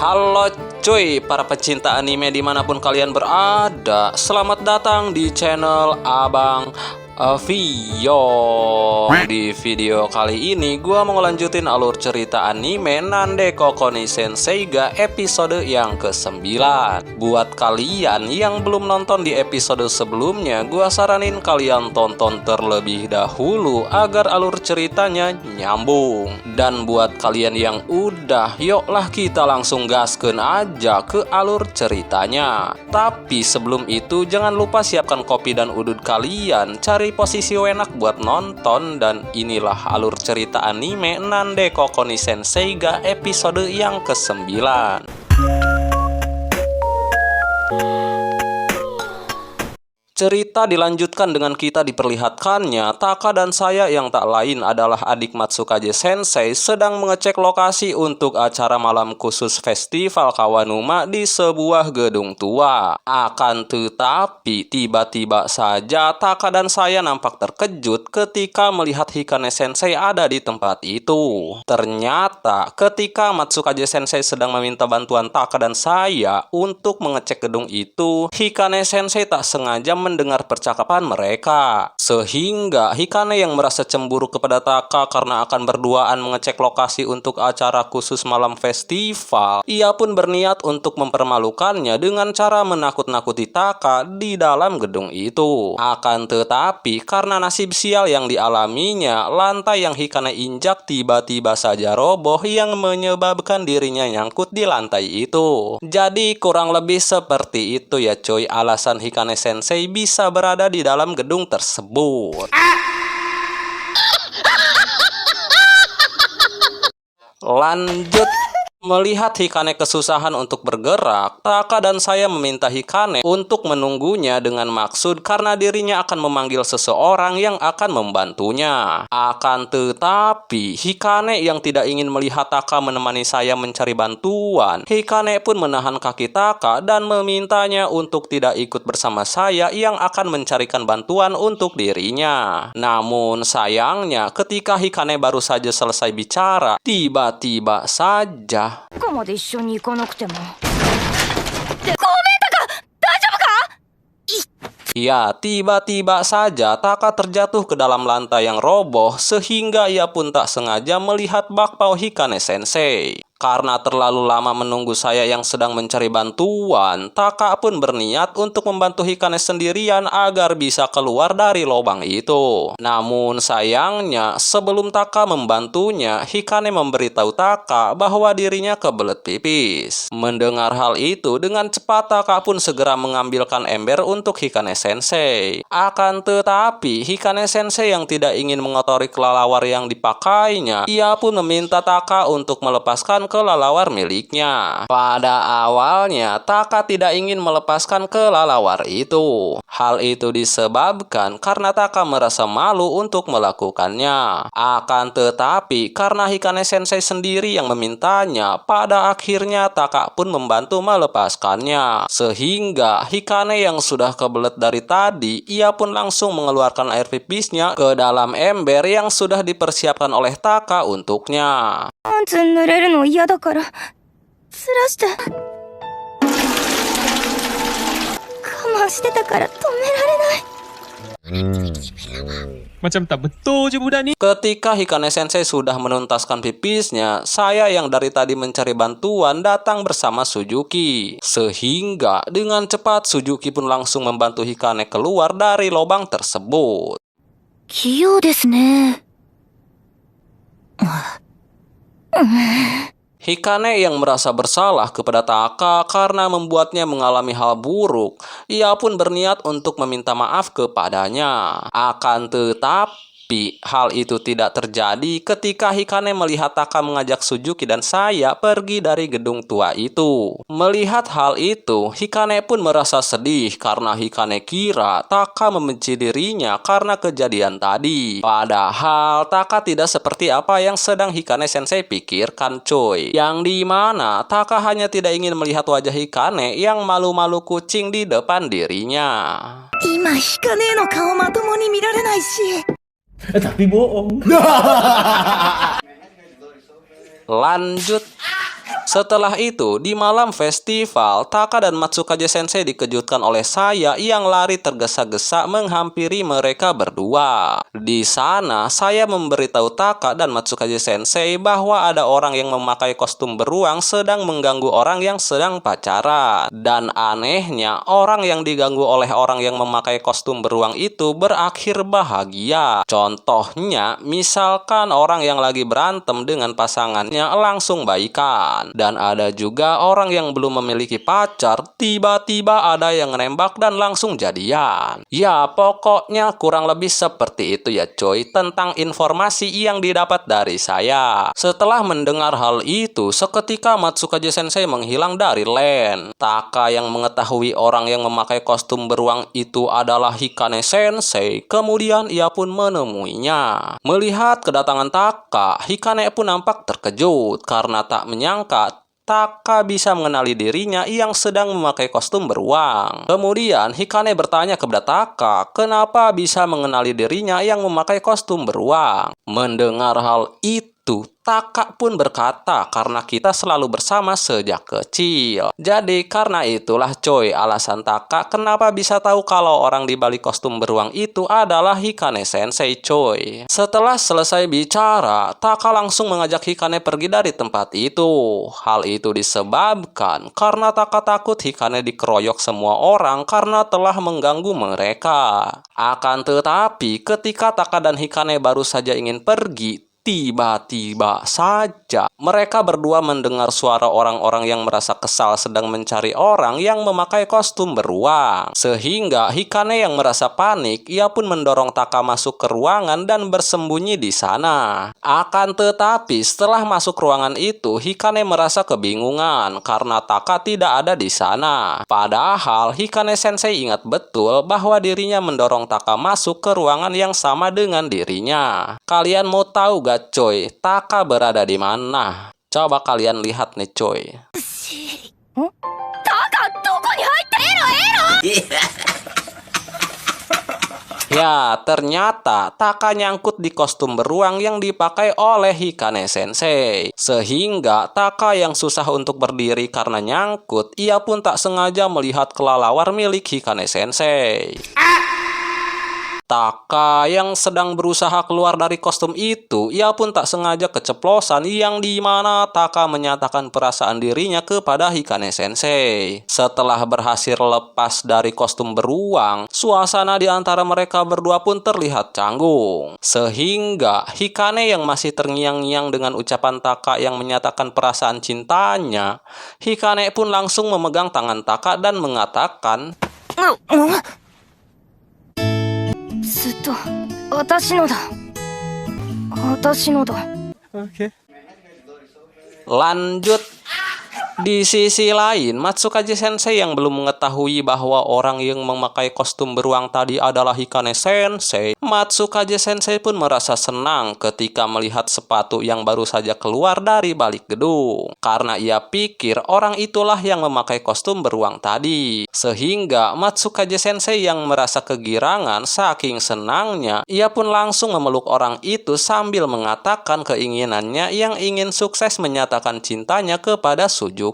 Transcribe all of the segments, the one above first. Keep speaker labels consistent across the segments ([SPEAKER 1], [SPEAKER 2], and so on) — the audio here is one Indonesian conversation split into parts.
[SPEAKER 1] Halo cuy, para pecinta anime dimanapun kalian berada, selamat datang di channel Abang Vio. Di video kali ini gua mau ngelanjutin alur cerita anime Nandeko Koni Senseiga episode yang ke-9. Buat kalian yang belum nonton di episode sebelumnya, gua saranin kalian tonton terlebih dahulu agar alur ceritanya nyambung. Dan buat kalian yang udah, yuklah kita langsung gaskeun aja ke alur ceritanya. Tapi sebelum itu jangan lupa siapkan kopi dan udud kalian, cari posisi enak buat nonton, dan inilah alur cerita anime Nandeko Koni Senseiga episode yang ke-9. Cerita dilanjutkan dengan kita diperlihatkannya Taka dan saya yang tak lain adalah adik Matsukaze Sensei sedang mengecek lokasi untuk acara malam khusus festival Kawanuma di sebuah gedung tua. Akan tetapi tiba-tiba saja Taka dan saya nampak terkejut ketika melihat Hikane Sensei ada di tempat itu. Ternyata ketika Matsukaze Sensei sedang meminta bantuan Taka dan saya untuk mengecek gedung itu, Hikane Sensei tak sengaja mendengar percakapan mereka, sehingga Hikane yang merasa cemburu kepada Taka karena akan berduaan mengecek lokasi untuk acara khusus malam festival, ia pun berniat untuk mempermalukannya dengan cara menakut-nakuti Taka di dalam gedung itu. Akan tetapi karena nasib sial yang dialaminya, lantai yang Hikane injak tiba-tiba saja roboh yang menyebabkan dirinya nyangkut di lantai itu. Jadi kurang lebih seperti itu ya coy alasan Hikane Sensei bisa berada di dalam gedung tersebut. Lanjut. Melihat Hikane kesusahan untuk bergerak, Taka dan saya meminta Hikane untuk menunggunya dengan maksud karena dirinya akan memanggil seseorang yang akan membantunya. Akan tetapi, Hikane yang tidak ingin melihat Taka menemani saya mencari bantuan, Hikane pun menahan kaki Taka dan memintanya untuk tidak ikut bersama saya yang akan mencarikan bantuan untuk dirinya. Namun sayangnya, ketika Hikane baru saja selesai bicara, tiba-tiba saja ya, tiba-tiba saja Taka terjatuh ke dalam lantai yang roboh sehingga ia pun tak sengaja melihat bakpao Hikane Sensei. Karena terlalu lama menunggu saya yang sedang mencari bantuan, Taka pun berniat untuk membantu Hikane sendirian agar bisa keluar dari lubang itu. Namun sayangnya, sebelum Taka membantunya, Hikane memberitahu Taka bahwa dirinya kebelet pipis. Mendengar hal itu, dengan cepat Taka pun segera mengambilkan ember untuk Hikane Sensei. Akan tetapi, Hikane Sensei yang tidak ingin mengotori kelelawar yang dipakainya, ia pun meminta Taka untuk melepaskan kelelawar miliknya. Pada awalnya, Taka tidak ingin melepaskan kelelawar itu. Hal itu disebabkan karena Taka merasa malu untuk melakukannya. Akan tetapi, karena Hikane Sensei sendiri yang memintanya, pada akhirnya Taka pun membantu melepaskannya. Sehingga Hikane yang sudah kebelet dari tadi, ia pun langsung mengeluarkan air pipisnya ke dalam ember yang sudah dipersiapkan oleh Taka untuknya.
[SPEAKER 2] Macam tak betul je budak ni.
[SPEAKER 1] Ketika Hikane Sensei sudah menuntaskan pipisnya, saya yang dari tadi mencari bantuan datang bersama Suzuki. Sehingga dengan cepat Suzuki pun langsung membantu Hikane keluar dari lubang tersebut. Hikane yang merasa bersalah kepada Taka karena membuatnya mengalami hal buruk, ia pun berniat untuk meminta maaf kepadanya. Akan tetapi hal itu tidak terjadi ketika Hikane melihat Taka mengajak Suzuki dan saya pergi dari gedung tua itu. Melihat hal itu, Hikane pun merasa sedih karena Hikane kira Taka membenci dirinya karena kejadian tadi. Padahal Taka tidak seperti apa yang sedang Hikane Sensei pikirkan coy. Yang dimana Taka hanya tidak ingin melihat wajah Hikane yang malu-malu kucing di depan dirinya.
[SPEAKER 2] Tapi bohong.
[SPEAKER 1] Lanjut. Setelah itu, di malam festival, Taka dan Matsukaze Sensei dikejutkan oleh saya yang lari tergesa-gesa menghampiri mereka berdua. Di sana, saya memberitahu Taka dan Matsukaze Sensei bahwa ada orang yang memakai kostum beruang sedang mengganggu orang yang sedang pacaran. Dan anehnya, orang yang diganggu oleh orang yang memakai kostum beruang itu berakhir bahagia. Contohnya, misalkan orang yang lagi berantem dengan pasangannya langsung baikan. Dan ada juga orang yang belum memiliki pacar, tiba-tiba ada yang nembak dan langsung jadian. Ya, pokoknya kurang lebih seperti itu ya coy, tentang informasi yang didapat dari saya. Setelah mendengar hal itu, seketika Matsukaze Sensei menghilang dari LAN. Taka yang mengetahui orang yang memakai kostum beruang itu adalah Hikane Sensei, kemudian ia pun menemuinya. Melihat kedatangan Taka, Hikane pun nampak terkejut karena tak menyangka Taka bisa mengenali dirinya yang sedang memakai kostum beruang. Kemudian Hikane bertanya kepada Taka kenapa bisa mengenali dirinya yang memakai kostum beruang. Mendengar hal itu, Taka pun berkata karena kita selalu bersama sejak kecil. Jadi karena itulah coy alasan Taka kenapa bisa tahu kalau orang di balik kostum beruang itu adalah Hikane Sensei coy. Setelah selesai bicara, Taka langsung mengajak Hikane pergi dari tempat itu. Hal itu disebabkan karena Taka takut Hikane dikeroyok semua orang karena telah mengganggu mereka. Akan tetapi ketika Taka dan Hikane baru saja ingin pergi, tiba-tiba saja mereka berdua mendengar suara orang-orang yang merasa kesal sedang mencari orang yang memakai kostum beruang. Sehingga Hikane yang merasa panik, ia pun mendorong Taka masuk ke ruangan dan bersembunyi di sana. Akan tetapi setelah masuk ruangan itu, Hikane merasa kebingungan karena Taka tidak ada di sana. Padahal Hikane Sensei ingat betul bahwa dirinya mendorong Taka masuk ke ruangan yang sama dengan dirinya. Kalian mau tahu gak coy, Taka berada di mana? Coba kalian lihat nih coy. Ya, ternyata Taka nyangkut di kostum beruang yang dipakai oleh Hikane Sensei. Sehingga Taka yang susah untuk berdiri karena nyangkut, ia pun tak sengaja melihat kelelawar milik Hikane Sensei. Taka yang sedang berusaha keluar dari kostum itu, ia pun tak sengaja keceplosan yang dimana Taka menyatakan perasaan dirinya kepada Hikane Sensei. Setelah berhasil lepas dari kostum beruang, suasana di antara mereka berdua pun terlihat canggung. Sehingga Hikane yang masih terngiang-ngiang dengan ucapan Taka yang menyatakan perasaan cintanya, Hikane pun langsung memegang tangan Taka dan mengatakan,
[SPEAKER 2] Okay.
[SPEAKER 1] lanjut. Di sisi lain, Matsukaze Sensei yang belum mengetahui bahwa orang yang memakai kostum beruang tadi adalah Hikane Sensei, Matsukaze Sensei pun merasa senang ketika melihat sepatu yang baru saja keluar dari balik gedung. Karena ia pikir orang itulah yang memakai kostum beruang tadi. Sehingga Matsukaze Sensei yang merasa kegirangan saking senangnya, ia pun langsung memeluk orang itu sambil mengatakan keinginannya yang ingin sukses menyatakan cintanya kepada Suzuki.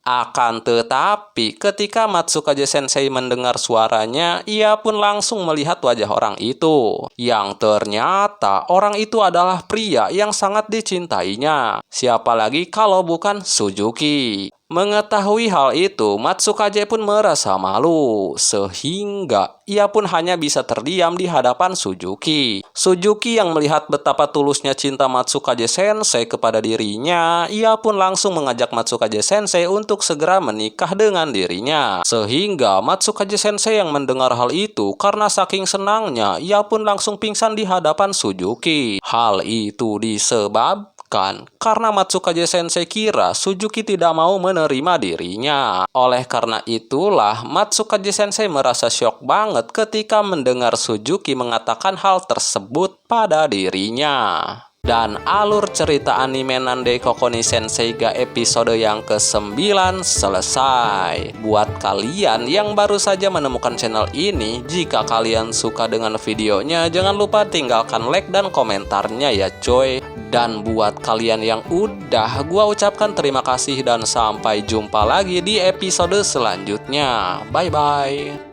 [SPEAKER 1] Akan tetapi, ketika Matsukaze Sensei mendengar suaranya, ia pun langsung melihat wajah orang itu. Yang ternyata orang itu adalah pria yang sangat dicintainya. Siapa lagi kalau bukan Suzuki. Mengetahui hal itu, Matsukaze pun merasa malu, sehingga ia pun hanya bisa terdiam di hadapan Suzuki. Suzuki yang melihat betapa tulusnya cinta Matsukaze Sensei kepada dirinya, ia pun langsung mengajak Matsukaze Sensei untuk segera menikah dengan dirinya. Sehingga Matsukaze Sensei yang mendengar hal itu, karena saking senangnya, ia pun langsung pingsan di hadapan Suzuki. Hal itu disebabkan karena Matsukaze Sensei kira Suzuki tidak mau menerima dirinya. Oleh karena itulah Matsukaze Sensei merasa syok banget ketika mendengar Suzuki mengatakan hal tersebut pada dirinya. Dan alur cerita anime Nandei Kokoni Sensei ga episode yang ke-9 selesai. Buat kalian yang baru saja menemukan channel ini, jika kalian suka dengan videonya, jangan lupa tinggalkan like dan komentarnya ya coy. Dan buat kalian yang udah, gua ucapkan terima kasih dan sampai jumpa lagi di episode selanjutnya. Bye-bye.